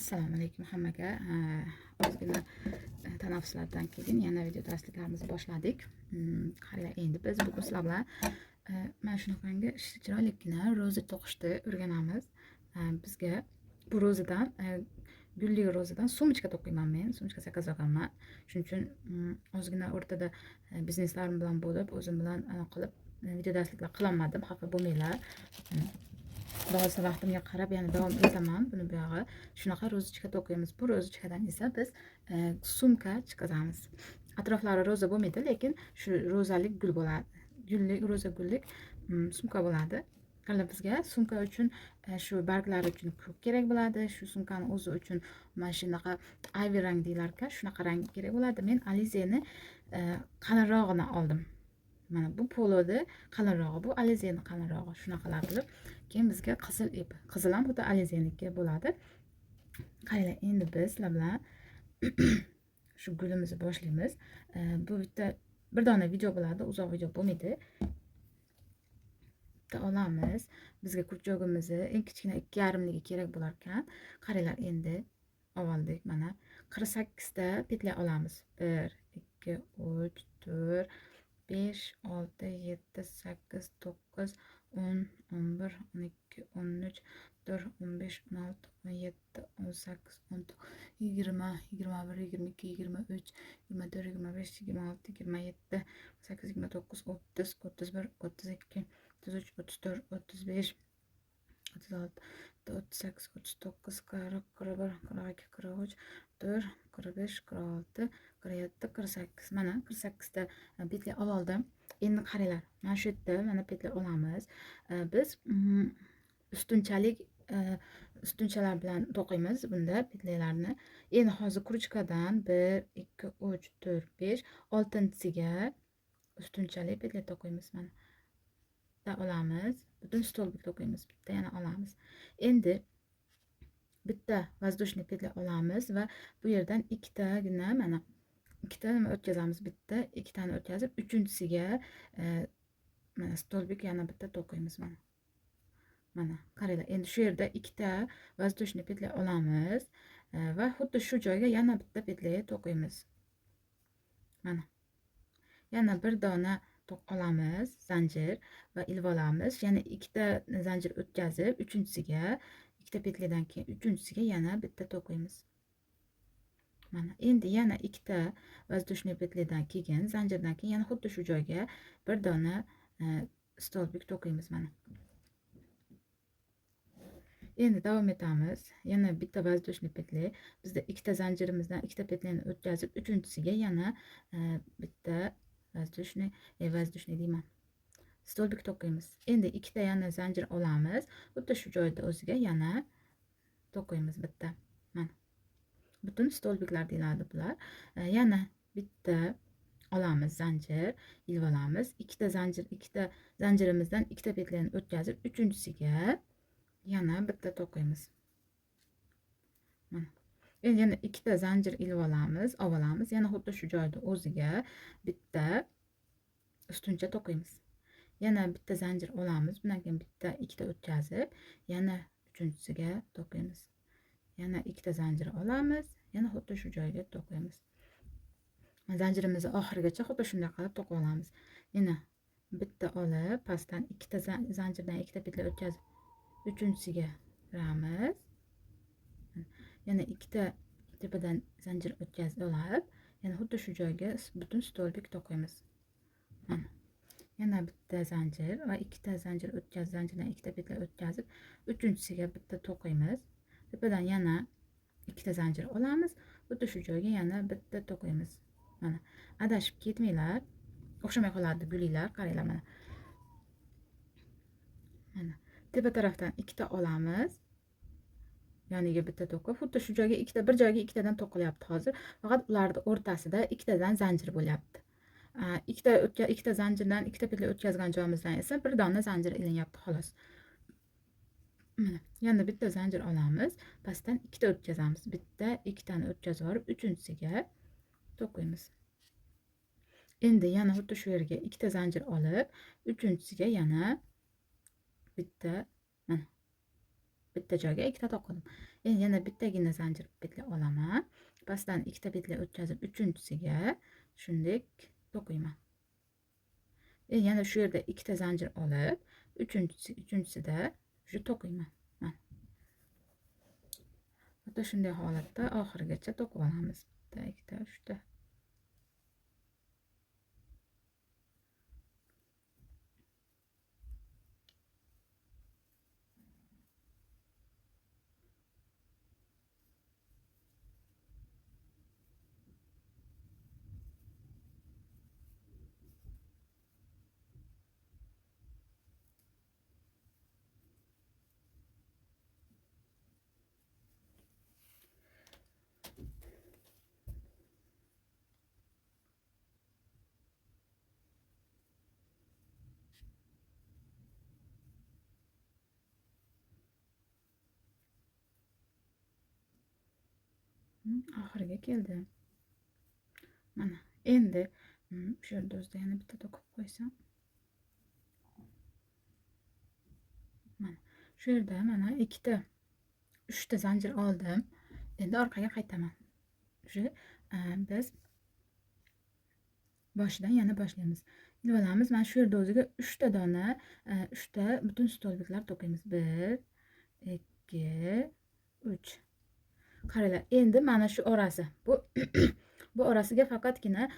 Assalomu alaykum hammaga. Ozgina tanaffuslardan keyin yana video darsliklarimizni boshladik. Qaranglar, endi biz bugun sizlar bilan mana shunaqangi chiroyligina ro'za to'qishni o'rganamiz. Bizga bu ro'zadan gulli ro'zadan sumочка to'qiyman men. Sumочка zakaz olganman. Shuning uchun ozgina o'rtada bizneslarim bilan bo'lib, o'zim bilan qilib video darsliklar qilolmadim. Xafa bo'lmanglar. Ba'zi vaqtimga qarab yana davom etaman buni buyog'i. Shunaqa ro'zichka to'qiymiz. Bu ro'zichkadan esa biz sumka chiqazamiz. Atroflari ro'za bo'lmaydi, lekin shu ro'zalik gul bo'ladi. Gullik, ro'za gullik sumka bo'ladi. Qani bizga sumka uchun shu barglar uchun ko'p kerak bo'ladi. Shu sumkani o'zi uchun mana shunaqa ayvi rang deylarka, shunaqa rang kerak bo'ladi. Men Alizeni qalinrog'ini oldim. Mana bu polodi qalinrog'i, bu Alizeni qalinrog'i. Shunaqalar qilib, keyin bizga qizil ip. Qizil ham xuddi Alizeniki bo'ladi. Qaranglar, endi biz sizlar bilan shu gulimizni boshlaymiz. Bu bitta bir dona video bo'ladi, uzoq video bo'lmaydi. Bitta olamiz. Bizga kurchogimizni eng kichkina 2,5 ligi kerak bo'lar ekan. Qaranglar, endi oldik. Mana 48 ta petля olamiz. 1 2 3 4 5 6 7 8 9 10 11 12 13 14 15 16 17 18 19 20 21 22 23 24 25 26 27 28 29 30 31 32 33 34 35 36 38 39 40 41 42 43 44 45 46 47 48. Mana 48 ta petля oldim. Endi qaranglar, mana shu yerda mana petля olamiz. Biz ustunchalar bilan to'qiymiz bunda petляlarni. Endi hozir kruchkadan 1 2 3 4 5 6-siga ustunchali petля to'qiymiz. Mana bitta olamiz, butun stolbik to'qiymiz, bitta yana olamiz. Endi bitta воздушный petля olamiz va bu yerdan ikkitagina mana ikkita nima o'tkazamiz. Bitta ikkitani o'tkazib, uchinchisiga mana stolbik yana bitta to'qiymiz. Mana qaranglar, endi shu yerda ikkita воздушный petля olamiz va xuddi shu joyga yana bitta petля to'qiymiz. Mana yana bir dona olamiz zanjir va ilib olamiz. Yana ikkita zanjir o'tkazib, uchinchisiga ikkita petladan keyin uchinchisiga yana bitta to'qiymiz. Mana endi yana ikkita воздушный petladan keyin zanjirdan keyin yana xuddi shu joyga bir dona stolbik to'qiymiz. Mana endi davom etamiz. Yana bitta воздушный petля. Bizda ikkita zanjirimizdan ikkita petlani o'tkazib, uchinchisiga yana bitta воздушный deyman, stolbik to'qiymiz. Endi ikkita yana zanjir olamiz. Xuddi shu joyda o'ziga yana to'qiymiz bitta. Mana butun stolbiklar deyiladi bular. Yana bitta olamiz zanjir, ilib olamiz. Ikkita zanjirimizdan ikkita petlani o'tkazib, uchinchisiga yana bitta to'qiymiz. Mana endi yana ikkita zanjir ilib olamiz, yana xuddi shu joyda o'ziga bitta ustuncha to'qiymiz. Yana bitta zanjir olamiz, bundan keyin bitta ikkita o'tkazib, yana uchinchisiga to'qiymiz. Yana ikkita zanjir olamiz, yana xuddi shu joyga to'qiymiz. Zanjirimizni oxirigacha xuddi shunday qilib to'qib olamiz. Yana bitta olib, pastdan ikkita zanjirdan ikkita petля o'tkazib, uchinchisiga kiramiz. Yana ikkita tepadan zanjir o'tkazib olib, yana xuddi shu joyga butun stolbik to'qiymiz. Mana yana bitta zanjir va ikkita zanjir o'tkazib, zanjirdan ikkita petля o'tkazib, uchinchisiga bitta to'qiymiz. Tepadan yana ikkita zanjir olamiz, xuddi shu joyga yana bitta to'qiymiz. Mana adashib ketmanglar, o'xshamay qoladi gulinglar. Qaranglar, mana tepa tarafdan ikkita olamiz, yoniga bitta to'qib, xuddi shu joyga bir joyga ikkitadan to'qilyapti hozir. Faqat ularning o'rtasida ikkitadan zanjir bo'lyapti. Ikkita zanjirdan ikkita petля o'tkazgan joyimizdan esa bir dona zanjir ilinyapti xolos. Mana yana bitta zanjir olamiz, pastdan ikkita o'tkazamiz. Bitta ikkitani o'tkazib olib, uchinchisiga to'qiymiz. Endi yana xuddi shu yerga ikkita zanjir olib, uchinchisiga yana bitta mana bitta joyga ikkita to'qidim. Endi yana bittagina zanjir petla olaman. Pastdan ikkita petla o'tkazib uchinchisiga shunday to'qiyman. Endi yana shu yerda ikkita zanjir olib uchinchisida shu to'qiyman. Mana xuddi shunday holatda oxirigacha to'qib olamiz. Bitta, ikkita, uchta. Oxiriga keldim. Mana endi shu yerda o'zida yana bitta to'qib qo'ysam. Mana shu yerda mana ikkita, uchta zanjir oldim. Endi orqaga qaytaman. Shu biz boshidan yana boshlaymiz. Ilib olamiz. Mana shu yerda o'ziga 3 ta dona, 3 ta butun stolbiklar to'qiymiz. 1 2 3. Qaranglar, endi mana shu orasi. Bu bu orasiga faqatgina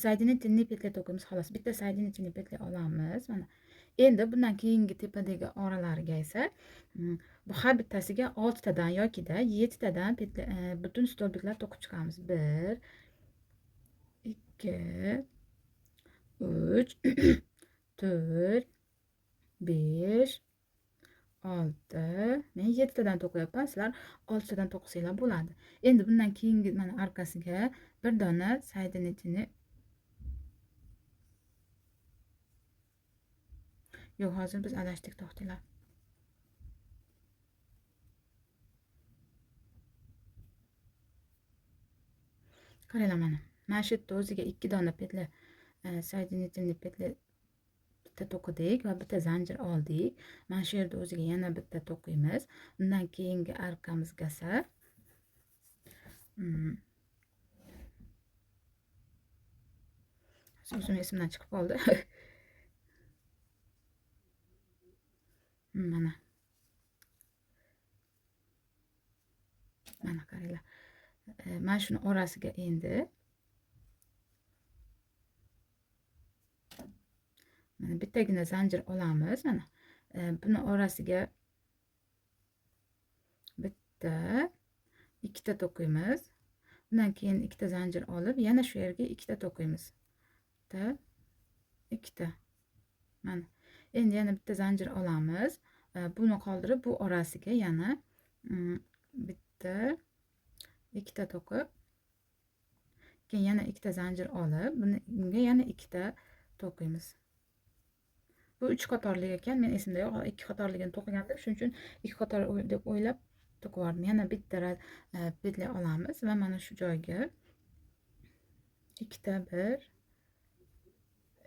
soedinительный petля to'qiymiz xolos. Bitta soedinительный petля olamiz. Mana. Endi bundan keyingi tepadagi oralariga esa bu har bittasiga 6 tadan yoki-da 7 tadan petля butun stolbiklar to'qib chiqamiz. 1 2 3 4 5 6. Men 7 tadan to'qiyapman. Sizlar 6 tadan to'qisanglar bo'ladi. Endi bundan keyingi mana arkasiga bir dona soedinительный. Yo'q, hozir biz adashdik, to'xtinglar. Qaranglar mana. Mana shu yerda o'ziga 2 dona petля soedinительный petля bitta to'qidik va bitta zanjir oldik. Mana shu yerda o'ziga yana bitta to'qiymiz. Undan keyingi arkamizga esa o'zim esimdan chiqib qoldi. Mana. Mana qaranglar. Mana shuni orasiga endi mana bittagina zanjir olamiz. Mana buni orasiga bitta, ikkita to'qiymiz. Undan keyin ikkita zanjir olib, yana shu yerga ikkita to'qiymiz. Bitta, ikkita. Mana. Endi yana bitta zanjir olamiz. Buni qoldirib bu orasiga yana bitta, ikkita to'qib, keyin yana ikkita zanjir olib, bunga yana ikkita to'qiymiz. Bu 3 qatorli ekan, men esimda yo'q. 2 qatorligini to'qigandim, shuning uchun 2 qator deb o'ylab to'qivardim. Yana bitta petля olamiz va mana shu joyga ikkita, bir,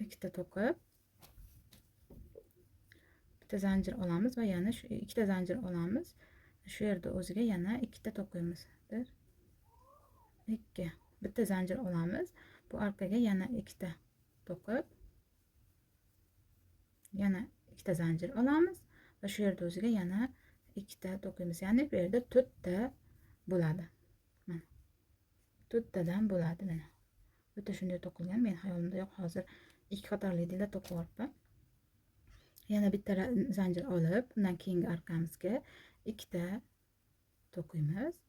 ikkita to'qib, bitta zanjir olamiz va yana shu ikkita zanjir olamiz. Shu yerda o'ziga yana ikkita to'qiymiz. 1 2. Bitta zanjir olamiz. Bu arkaga yana ikkita to'qib, yana ikkita zanjir olamiz va shu yerda o'ziga yana ikkita to'qiymiz. Ya'ni bu yerda 4 ta bo'ladi. Mana. 4 tadan bo'ladi mana. O'ta shunday to'qilgan. Men xayolimda yo'q, hozir 2 qatorli dila to'qiyapman. Yana bitta zanjir olib, undan keyingi arkamizga ikkita to'qiymiz.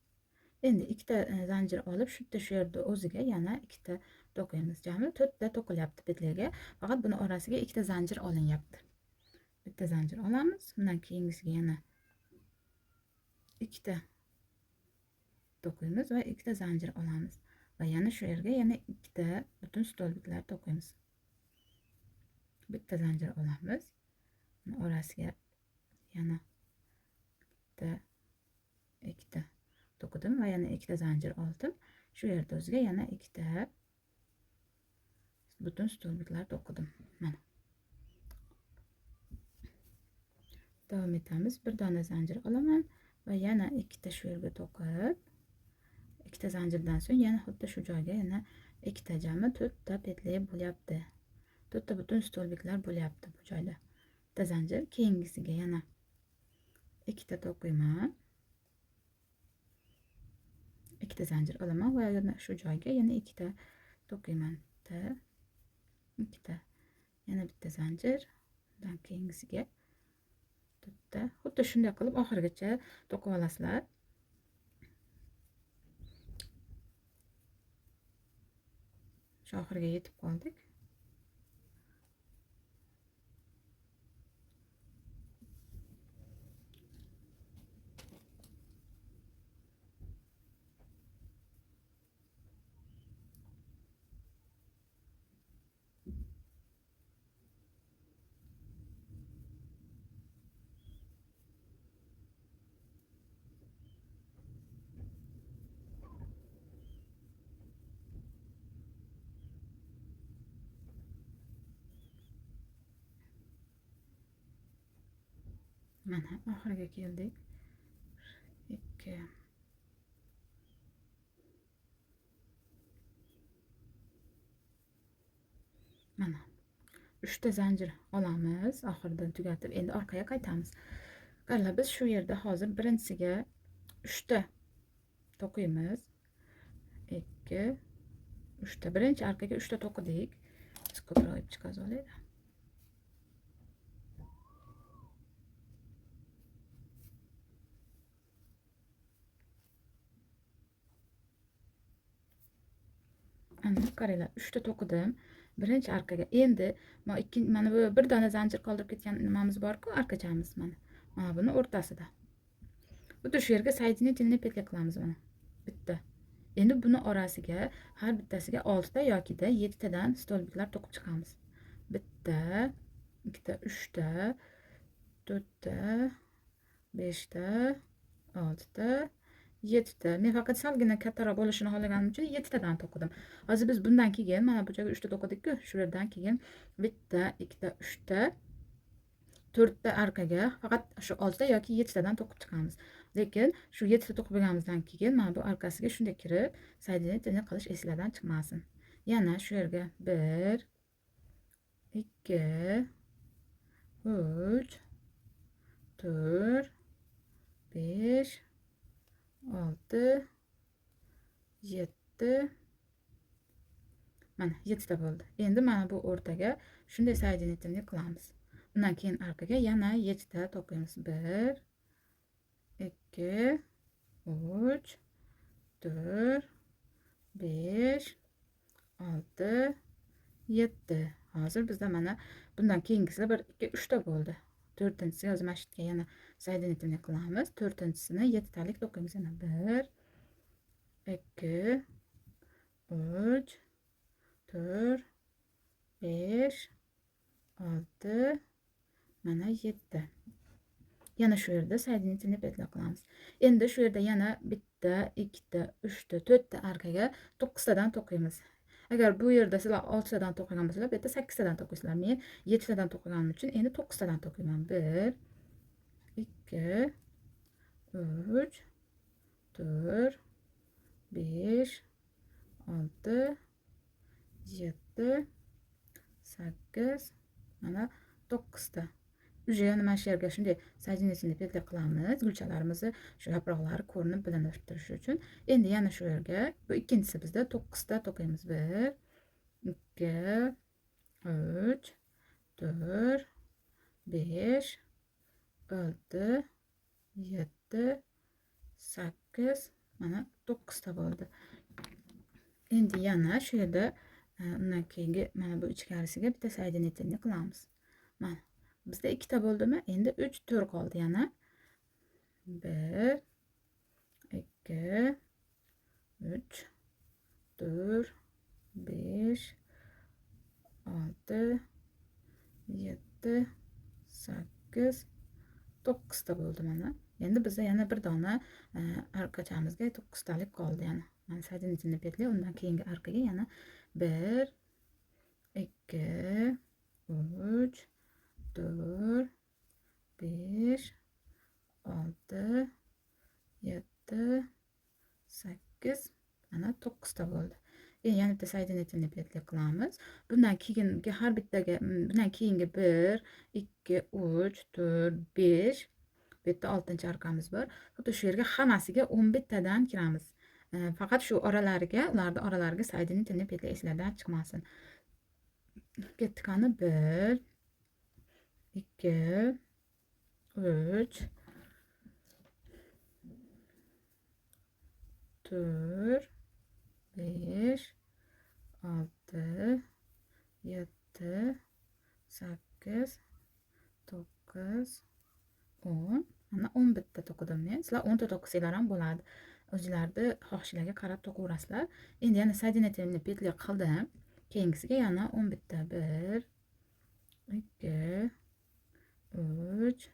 Endi ikkita zanjir olib, shu yerda o'ziga yana ikkita to'qiymiz. Jami 4 ta to'qilyapti petlaga. Faqat buni orasiga ikkita zanjir olinyapti. Bitta zanjir olamiz, undan keyingisiga yana ikkita to'qiymiz va ikkita zanjir olamiz va yana shu yerga yana ikkita butun stolbiklar to'qiymiz. Bitta zanjir olamiz. Orasiga yana bitta, ikkita to'qidim va yana ikkita zanjir oldim. Shu yerda o'ziga yana ikkita butun stolbiklar to'qidim. Mana. davom etamiz. Bir dona zanjir olaman va yana ikkita shu yerga to'qib, ikkita zanjirdan so'ng yana xuddi shu joyga yana ikkita jami 4 ta petli bo'lyapti. 4 ta butun stolbiklar bo'lyapti bu joyda. Bitta zanjir, keyingisiga yana ikkita to'qiyman. Ikkita zanjir olaman va yana shu joyga yana ikkita to'qiyman. Ikkita. Yana bitta zanjir, undan keyingisiga 4 ta. Xuddi shunday qilib oxirigacha to'qib olasizlar. Shu oxiriga yetib qoldik. Mana oxiriga keldik. 2 mana 3 ta zanjir olamiz, oxirida tugatib, endi orqaga qaytamiz. Qaranglar, biz shu yerda hozir birinchisiga 3 ta to'qiymiz. 2 3 ta. Birinchi arqaga 3 ta to'qidik. Biz ko'proq ip chiqazib olaylik. Ana qaranglar, 3 ta to'qidim. Birinchi arqaga. Endi mana bu bir dona zanjir qoldirib ketgan nimamiz bor-ku, arqachamiz mana. Mana buni o'rtasida. Xuddi shu yerga соединительный petля qilamiz mana. Bitta. Endi buni orasiga har bittasiga 6 ta yoki 7 tadan stolbiklar to'qib chiqamiz. Bitta, ikkita, 3 ta, 4 ta, 5 ta, 6 ta, 7 ta. Men faqat salgina kattaroq bo'lishini xohlaganim uchun 7 tadan to'qidim. Hozir biz bundan keyin mana bu joyga 3 ta to'qidik-ku, shu yerdan keyin bitta, ikkita, 3 ta, 4 ta arqaga faqat shu 6 ta yoki 7 tadan to'qib chiqamiz. Lekin shu 7 ta to'qib olganimizdan keyin mana bu orqasiga shunday kirib, соединительный qilish esingizdan chiqmasin. Yana shu yerga 1 2 3 4 5 6 7 mana 7 ta bo'ldi. Endi mana bu o'rtaga shunday соединительный qilamiz. Undan keyin arqaga yana 7 ta to'qiymiz. 1 2 3 4 5 6 7. Hozir bizda mana bundan keyingisi 1 2 3 ta bo'ldi. 4-tinchisi hozir mana shu yerga yana соединительный qilamiz. 4-tinchisini 7 talik to'qiymiz. Yana 1 2 3 4 5 6 mana 7. Yana shu yerda соединительный petля qilamiz. Endi shu yerda yana bitta, ikkita, 3 ta, 4 ta arqaga 9 tadan to'qiymiz. Agar bu yerda sizlar 6 tadan to'qigan bo'lsalar, bu yerda 8 tadan to'qiysizlar. Men 7 tadan to'qiganim uchun endi 9 tadan to'qiyman. 1 2 3 4 5 6 7 8 mana 9 ta. Уже yana mana shu yerga shunday соединительный petля qilamiz. Gulchalarimizni shu yaproqlari ko'rinib bilinib turishi uchun. Endi yana shu yerga bu ikkinchisi bizda 9 ta to'qiymiz. 1 2 3 4 5 6 7 8 mana 9 ta bo'ldi. Endi yana shu yerda undan keyingi mana bu ichkarisiga bitta соединительный qilamiz. Mana bizda 2 ta bo'ldimi? Endi 3 4 qoldi yana. 1 2 3 4 5 6 7 8 9 ta bo'ldi mana. Endi bizda yana bir dona arqachamizga 9 talik qoldi yana. Mana соединительный petля, undan keyingi arqaga yana 1 2 3 4 5 6 7 8 mana 9 ta bo'ldi. Yana bitta soединительный petля qilamiz. Bundan keyingi har bittaga bundan keyingi 1 2 3 4 5 bu yerda 6-chi arqamiz bor. Xuddi shu yerga hammasiga 11 tadan kiramiz. Faqat shu oralariga, ularning oralariga soединительный petля eslardan chiqmasin. Ketdik qani 1 2 3 4 5 6 7 8 9 10 mana 11 ta to'qidim men. Sizlar 10 ta to'qisanglar ham bo'ladi. O'zingizlarni xohishingizga qarab to'qiverasizlar. Endi yana soединительный petля qildim. Keyingisiga yana 11 ta 1 2 3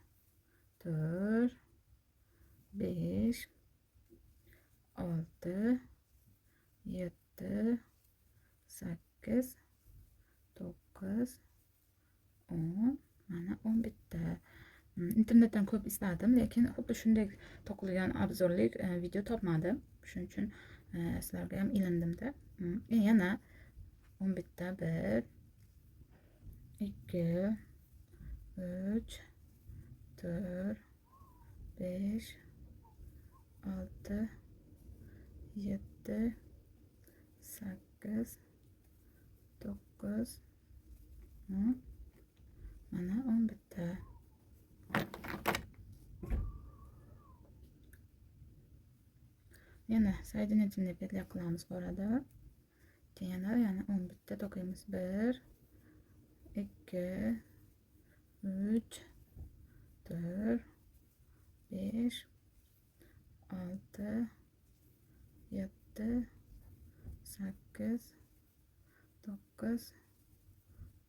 4 5 6 7 8 9 10 mana 11 ta. İnternetdan ko'p istadim, lekin xuddi shunday to'qilgan obzorlik video topmadim. Shuning uchun sizlarga ham ilindim-da. Yana 11 ta 1 2 3 4 5 6 7 8 9 10 mana 11 ta. Yana soединительный petля qilamiz bu arada. Yana 11 ta to'qiymiz. 1 2 3 4 5 6 7 8 9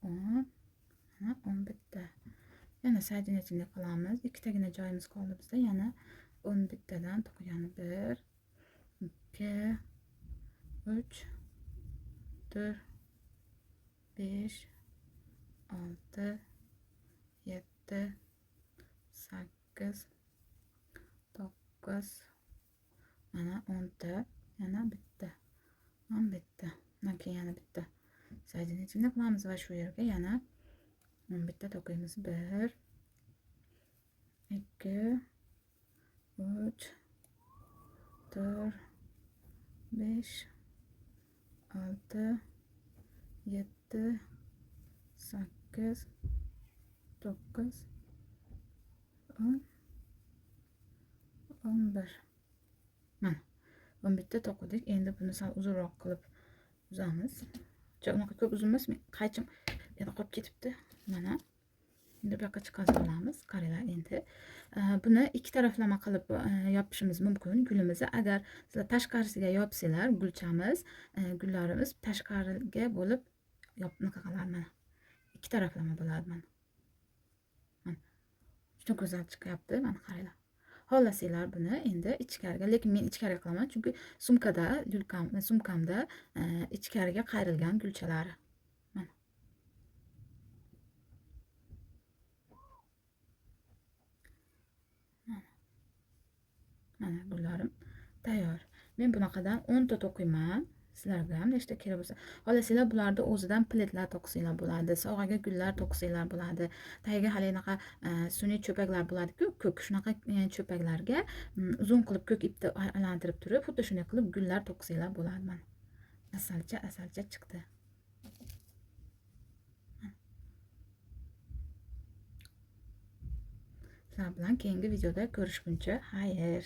10 mana 11 ta. Yana soединительный qilamiz. Ikkitagina joyimiz qoldi bizda. Yana 11 tadan to'qigani 1 2 3 4 5 6 7 8 9 mana 10 ta. Yana bitta 11 ta. Bundan keyin yana bitta soединительный qilamiz va shu yerga yana 11 ta to'qiymiz. 1 2 3 4 5 6 7 8 9 10 11 mana 11 ta to'qidik. Endi buni sal uzunroq qilib uzamiz. Unaqa ko'p uzun emas, qaychim yana qolib ketibdi. Mana endi bu yoqqa chiqazib olamiz. Qaranglar endi. Buni ikki taraflama qilib yopishimiz mumkin gulimizni. Agar sizlar tashqarisiga yopsanglar, gulchamiz, gullarimiz tashqariga bo'lib yopiqnaqa qiladi mana. Ikki taraflama bo'ladi mana. Mana. Juda go'zal chiqyapti. Mana qaranglar. Xohlasanglar buni endi ichkariga, lekin men ichkariga qilaman, chunki sumkamda ichkariga qayrilgan gulchalari. Mana. Mana gullarim tayyor. Men bunaqadan 10 ta to'qiyman. Sizlarga ham nechta kerak bo'lsa, xohlasanglar bularni o'zidan pletlar to'qisanglar bo'ladi, sog'aga gullar to'qisanglar bo'ladi. Tagiga hali unaqa sun'iy cho'paklar bo'ladi-ku, ko'k shunaqa cho'paklarga uzun qilib ko'k ipni aylantirib turib, xuddi shunday qilib gullar to'qisanglar bo'ladi. Mana asalcha chiqdi. Sizlar bilan keyingi videoda ko'rishguncha, xayr.